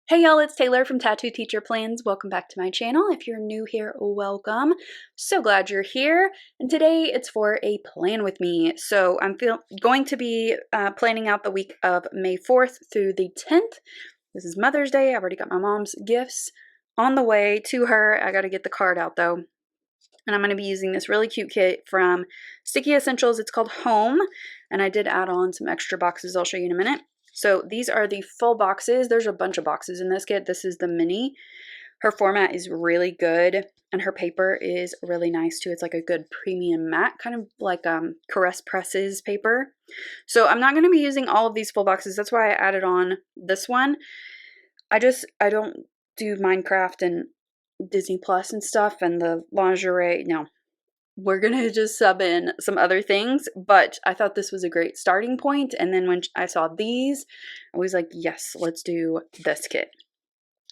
Hey y'all, it's Taylor from Tattooedteacherplans. Welcome back to my channel. If you're new here, welcome. So glad you're here. And today it's for a plan with me. So I'm going to be planning out the week of May 4th through the 10th. This is Mother's Day. I've already got my mom's gifts on the way to her. I got to get the card out though. And I'm going to be using this really cute kit from Sticky Essentials. It's called Home. And I did add on some extra boxes I'll show you in a minute. So these are the full boxes. There's a bunch of boxes in this kit. This is the mini. Her format is really good and her paper is really nice too. It's like a good premium matte, kind of like Caress Presses paper. So I'm not going to be using all of these full boxes. That's why I added on this one. I don't do Minecraft and Disney Plus and stuff and the lingerie. No. We're going to just sub in some other things, but I thought this was a great starting point. And then when I saw these, I was like, yes, let's do this kit.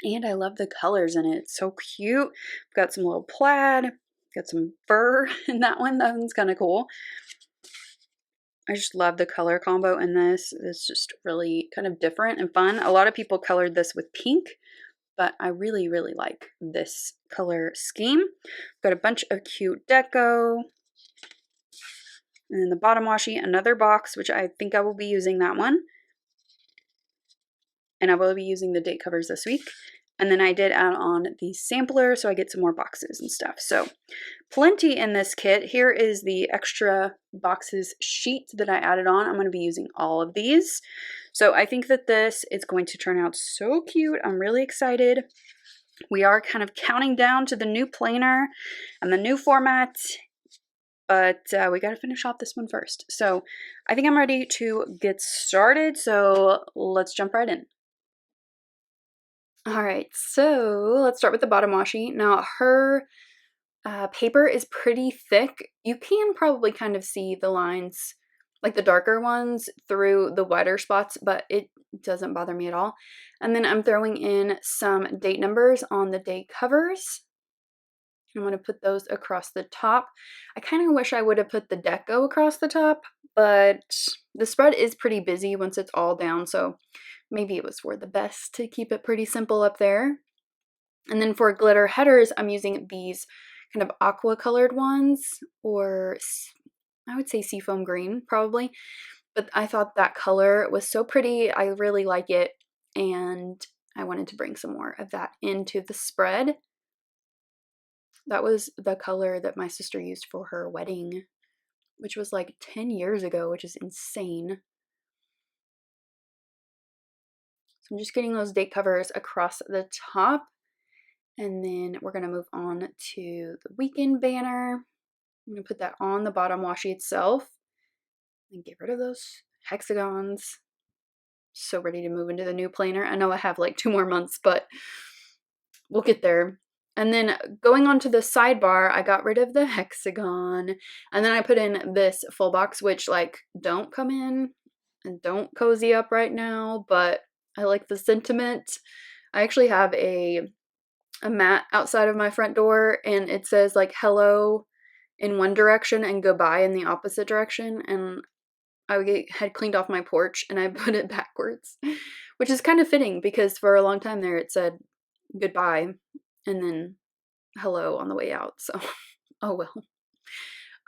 And I love the colors in it. It's so cute. Got some little plaid, got some fur in that one. That one's kind of cool. I just love the color combo in this. It's just really kind of different and fun. A lot of people colored this with pink, but I really, really like this color scheme. Got a bunch of cute deco. And then the bottom washi, another box, which I think I will be using that one. And I will be using the date covers this week. And then I did add on the sampler, so I get some more boxes and stuff. So plenty in this kit. Here is the extra boxes sheet that I added on. I'm going to be using all of these. So I think that this is going to turn out so cute. I'm really excited. We are kind of counting down to the new planner and the new format, but we got to finish off this one first. So I think I'm ready to get started. So let's jump right in. All right, so let's start with the bottom washi. Now her paper is pretty thick. You can probably kind of see the lines, like the darker ones, through the wider spots, but it doesn't bother me at all. And then I'm throwing in some date numbers on the date covers. I'm going to put those across the top. I kind of wish I would have put the deco across the top, but the spread is pretty busy once it's all down, so maybe it was for the best to keep it pretty simple up there. And then for glitter headers, I'm using these kind of aqua colored ones, or I would say seafoam green probably, but I thought that color was so pretty. I really like it, and I wanted to bring some more of that into the spread. That was the color that my sister used for her wedding, which was like 10 years ago, which is insane. So I'm just getting those date covers across the top. And then we're going to move on to the weekend banner. I'm going to put that on the bottom washi itself. And get rid of those hexagons. So ready to move into the new planner. I know I have like 2 more months, but we'll get there. And then going on to the sidebar, I got rid of the hexagon. And then I put in this full box, which like don't come in and don't cozy up right now, but I like the sentiment. I actually have a mat outside of my front door, and it says like hello in one direction and goodbye in the opposite direction. And I had cleaned off my porch and I put it backwards, which is kind of fitting because for a long time there it said goodbye and then hello on the way out. So, oh well.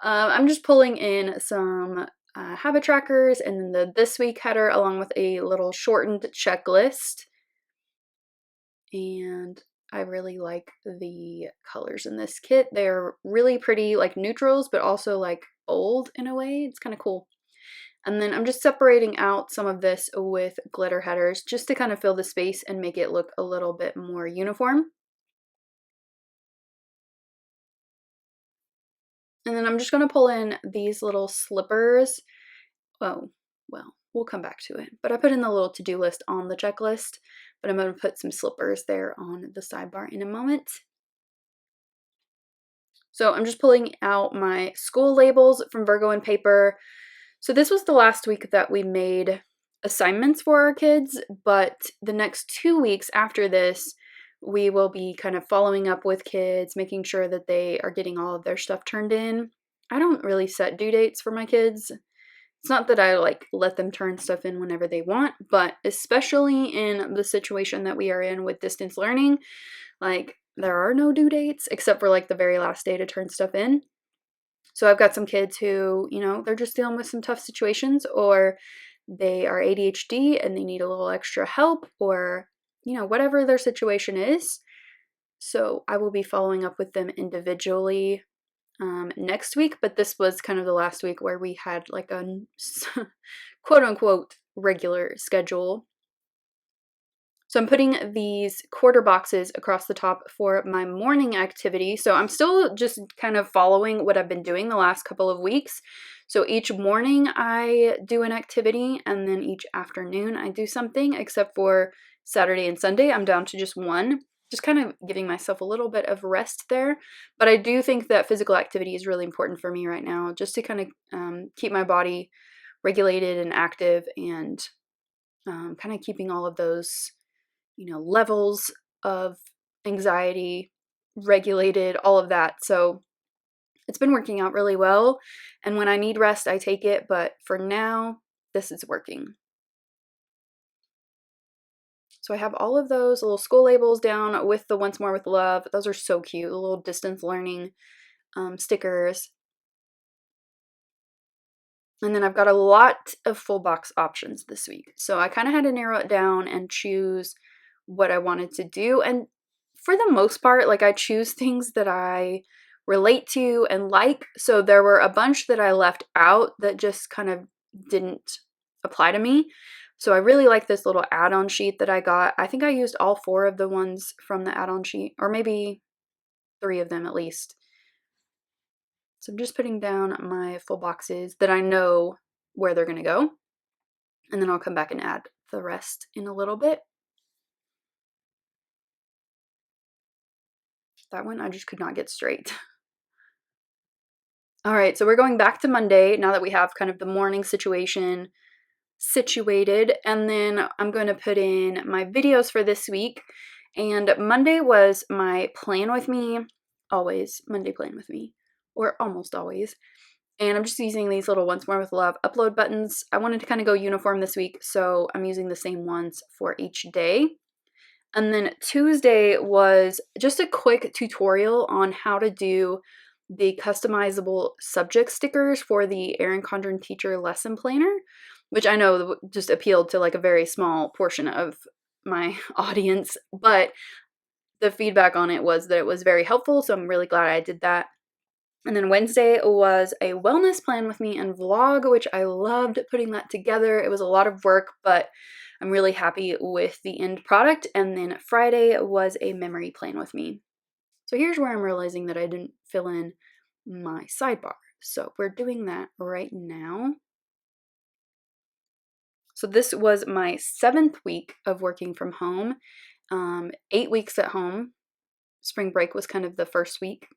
I'm just pulling in some habit trackers and then the this week header along with a little shortened checklist. And I really like the colors in this kit. They're really pretty, like neutrals, but also like bold in a way. It's kind of cool. And then I'm just separating out some of this with glitter headers just to kind of fill the space and make it look a little bit more uniform. And then I'm just going to pull in these little slippers. Oh, well, we'll come back to it. But I put in the little to-do list on the checklist, but I'm going to put some slippers there on the sidebar in a moment. So I'm just pulling out my school labels from Virgo and paper. So this was the last week that we made assignments for our kids, but the next 2 weeks after this, we will be kind of following up with kids, making sure that they are getting all of their stuff turned in. I don't really set due dates for my kids It's not that I like let them turn stuff in whenever they want, but especially in the situation that we are in with distance learning, like there are no due dates except for like the very last day to turn stuff in. So I've got some kids who, you know, they're just dealing with some tough situations, or they are ADHD and they need a little extra help, or, you know, whatever their situation is. So I will be following up with them individually next week, but this was kind of the last week where we had like a quote unquote regular schedule. So I'm putting these quarter boxes across the top for my morning activity. So I'm still just kind of following what I've been doing the last couple of weeks. So each morning I do an activity, and then each afternoon I do something, except for Saturday and Sunday I'm down to just one. Just kind of giving myself a little bit of rest there. But I do think that physical activity is really important for me right now, just to kind of keep my body regulated and active, and kind of keeping all of those, you know, levels of anxiety regulated, all of that. So it's been working out really well. And when I need rest, I take it. But for now, this is working. So I have all of those little school labels down with the Once More with Love. Those are so cute, the little distance learning stickers. And then I've got a lot of full box options this week. So I kind of had to narrow it down and choose what I wanted to do. And for the most part, like I choose things that I relate to and like. So there were a bunch that I left out that just kind of didn't apply to me. So I really like this little add-on sheet that I got. I think I used all 4 of the ones from the add-on sheet, or maybe 3 of them at least. So I'm just putting down my full boxes that I know where they're going to go. And then I'll come back and add the rest in a little bit. That one I just could not get straight. All right, so we're going back to Monday now that we have kind of the morning situation situated. And then I'm going to put in my videos for this week. And Monday was my plan with me. Always Monday plan with me, or almost always. And I'm just using these little Once More with Love upload buttons. I wanted to kind of go uniform this week, so I'm using the same ones for each day. And then Tuesday was just a quick tutorial on how to do the customizable subject stickers for the Erin Condren teacher lesson planner, which I know just appealed to like a very small portion of my audience, but the feedback on it was that it was very helpful, so I'm really glad I did that. And then Wednesday was a wellness plan with me and vlog, which I loved putting that together. It was a lot of work, but I'm really happy with the end product. And then Friday was a memory plan with me. So here's where I'm realizing that I didn't fill in my sidebar. So we're doing that right now. So this was my 7th week of working from home, 8 weeks at home. Spring break was kind of the first week.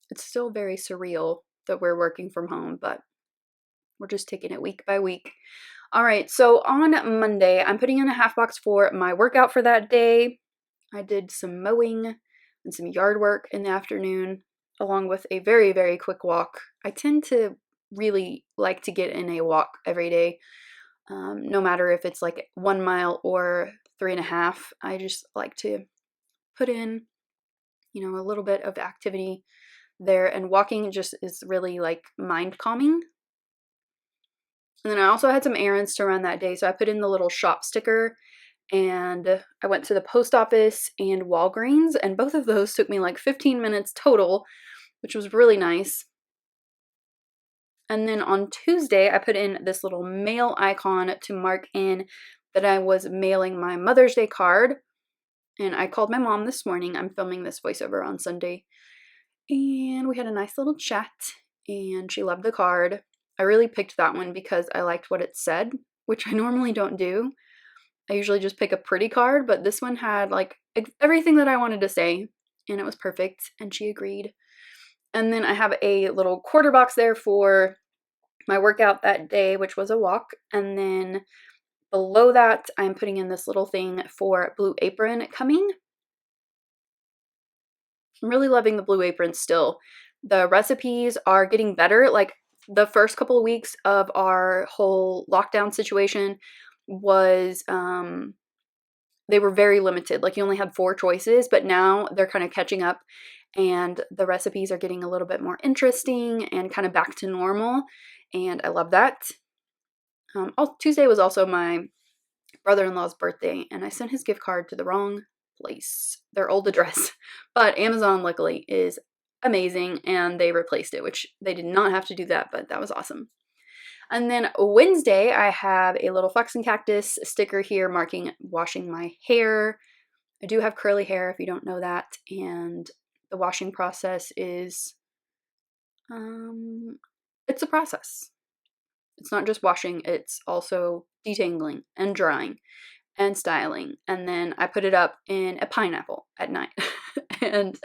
It's still very surreal that we're working from home, but we're just taking it week by week. All right, so on Monday, I'm putting in a half box for my workout for that day. I did some mowing and some yard work in the afternoon, along with a very, very quick walk. I tend to really like to get in a walk every day, no matter if it's like 1 mile or 3.5. I just like to put in, you know, a little bit of activity there, and walking just is really like mind calming. And then I also had some errands to run that day, so I put in the little shop sticker, and I went to the post office and Walgreens, and both of those took me like 15 minutes total, which was really nice. And then on Tuesday, I put in this little mail icon to mark in that I was mailing my Mother's Day card. And I called my mom this morning. I'm filming this voiceover on Sunday. And we had a nice little chat, and she loved the card. I really picked that one because I liked what it said, which I normally don't do. I usually just pick a pretty card, but this one had like everything that I wanted to say, and it was perfect, and she agreed. And then I have a little quarter box there for my workout that day, which was a walk. And then below that, I'm putting in this little thing for Blue Apron coming. I'm really loving the Blue Apron still. The recipes are getting better. Like the first couple of weeks of our whole lockdown situation was they were very limited. Like you only had 4 choices, but now they're kind of catching up and the recipes are getting a little bit more interesting and kind of back to normal. And I love that. Tuesday was also my brother-in-law's birthday, and I sent his gift card to the wrong place, their old address. But Amazon, luckily, is amazing, and they replaced it, which they did not have to do that, but that was awesome. And then Wednesday, I have a little fox and cactus sticker here marking washing my hair. I do have curly hair, if you don't know that, and the washing process is, it's a process. It's not just washing, it's also detangling and drying and styling. And then I put it up in a pineapple at night. And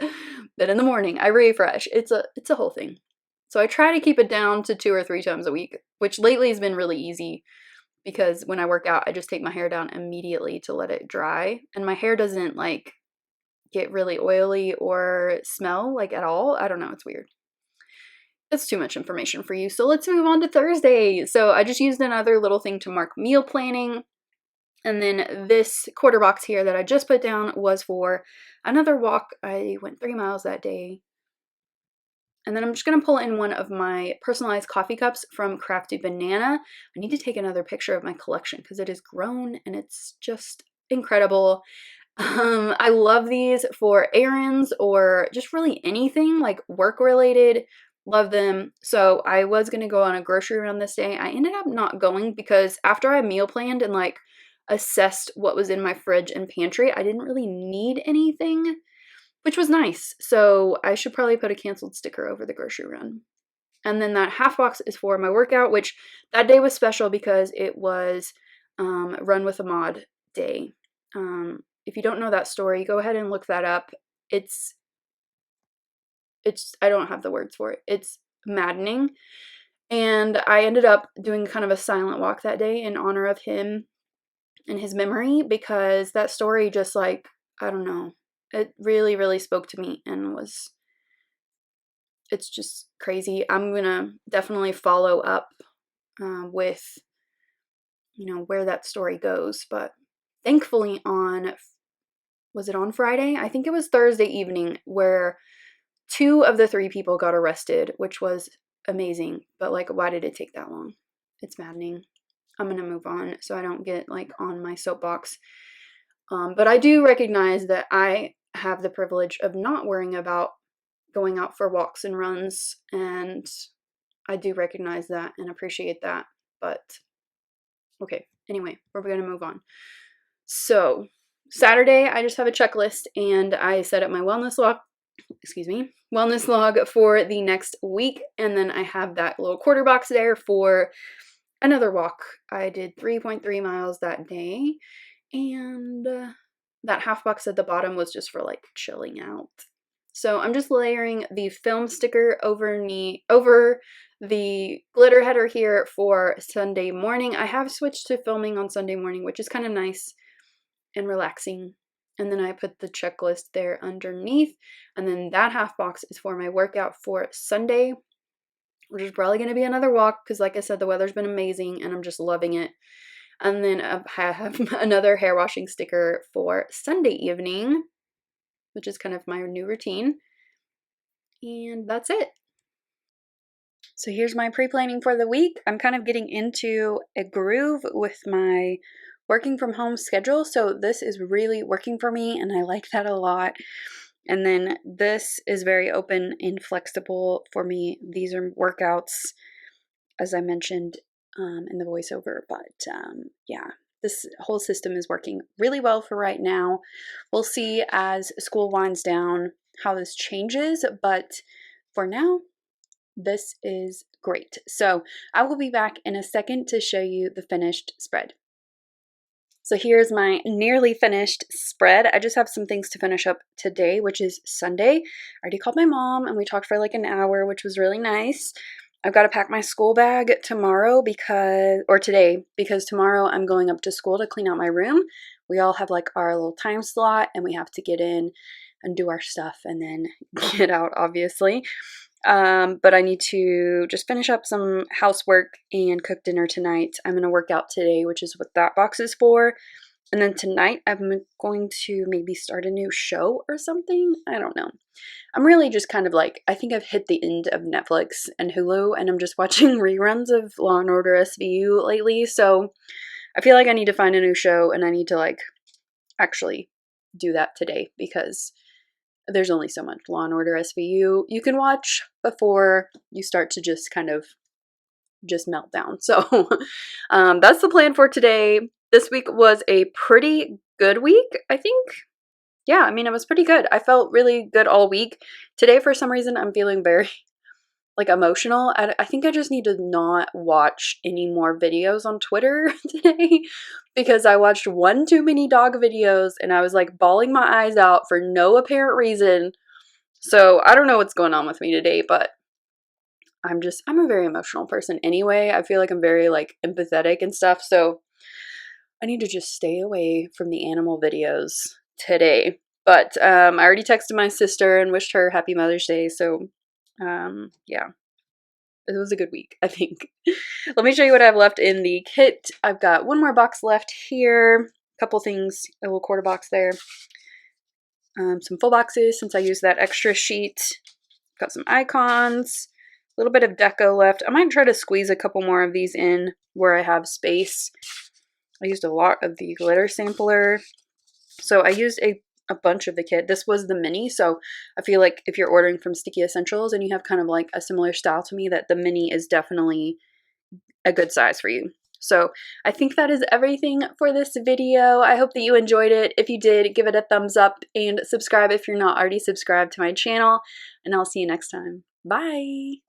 then in the morning I refresh. It's a whole thing. So I try to keep it down to 2 or 3 times a week, which lately has been really easy because when I work out, I just take my hair down immediately to let it dry. And my hair doesn't like get really oily or smell like at all. I don't know, it's weird. That's too much information for you. So let's move on to Thursday. So I just used another little thing to mark meal planning. And then this quarter box here that I just put down was for another walk. I went 3 miles that day. And then I'm just going to pull in one of my personalized coffee cups from Crafty Banana. I need to take another picture of my collection because it has grown and it's just incredible. I love these for errands or just really anything like work related. Love them. So I was going to go on a grocery run this day. I ended up not going because after I meal planned and like assessed what was in my fridge and pantry, I didn't really need anything, which was nice. So I should probably put a canceled sticker over the grocery run. And then that half box is for my workout, which that day was special because it was Run with a Mod day. If you don't know that story, go ahead and look that up. It's I don't have the words for it. It's maddening. And I ended up doing kind of a silent walk that day in honor of him and his memory because that story just like, I don't know, it really, really spoke to me and it's just crazy. I'm gonna definitely follow up with, where that story goes. But thankfully was it on Friday? I think it was Thursday evening where 2 of the 3 people got arrested, which was amazing. But like, why did it take that long? It's maddening. I'm going to move on so I don't get like on my soapbox. But I do recognize that I have the privilege of not worrying about going out for walks and runs. And I do recognize that and appreciate that. But okay, anyway, we're going to move on. So Saturday, I just have a checklist and I set up my wellness log for the next week. And then I have that little quarter box there for another walk. I did 3.3 miles that day. And that half box at the bottom was just for like chilling out. So I'm just layering the film sticker over the glitter header here for Sunday morning. I have switched to filming on Sunday morning, which is kind of nice and relaxing. And then I put the checklist there underneath. And then that half box is for my workout for Sunday, which is probably going to be another walk because like I said, the weather's been amazing and I'm just loving it. And then I have another hair washing sticker for Sunday evening, which is kind of my new routine. And that's it. So here's my pre-planning for the week. I'm kind of getting into a groove with my working from home schedule. So this is really working for me and I like that a lot. And then this is very open and flexible for me. These are workouts, as I mentioned in the voiceover, but yeah, this whole system is working really well for right now. We'll see as school winds down how this changes, but for now, this is great. So I will be back in a second to show you the finished spread. So here's my nearly finished spread. I just have some things to finish up today, which is Sunday. I already called my mom and we talked for like an hour, which was really nice. I've got to pack my school bag today because tomorrow I'm going up to school to clean out my room. We all have like our little time slot and we have to get in and do our stuff and then get out, obviously. But I need to just finish up some housework and cook dinner tonight. I'm going to work out today, which is what that box is for. And then tonight I'm going to maybe start a new show or something. I don't know. I'm really just kind of like, I think I've hit the end of Netflix and Hulu, and I'm just watching reruns of Law and Order SVU lately. So I feel like I need to find a new show, and I need to like actually do that today because there's only so much Law and Order SVU you can watch before you start to just kind of just melt down. So that's the plan for today. This week was a pretty good week, I think. Yeah, I mean, it was pretty good. I felt really good all week. Today, for some reason, I'm feeling very like emotional. I think I just need to not watch any more videos on Twitter today because I watched one too many dog videos and I was like bawling my eyes out for no apparent reason. So I don't know what's going on with me today, but I'm a very emotional person anyway. I feel like I'm very like empathetic and stuff. So I need to just stay away from the animal videos today. But I already texted my sister and wished her happy Mother's Day. So yeah, it was a good week, I think. Let me show you what I have left in the kit. I've got one more box left here. A couple things, a little quarter box there. Some full boxes since I used that extra sheet. Got some icons. A little bit of deco left. I might try to squeeze a couple more of these in where I have space. I used a lot of the glitter sampler. So I used a bunch of the kit. This was the mini, so I feel like if you're ordering from Sticky Essentials and you have kind of like a similar style to me, that the mini is definitely a good size for you. So I think that is everything for this video. I hope that you enjoyed it. If you did, give it a thumbs up and subscribe if you're not already subscribed to my channel, and I'll see you next time. Bye!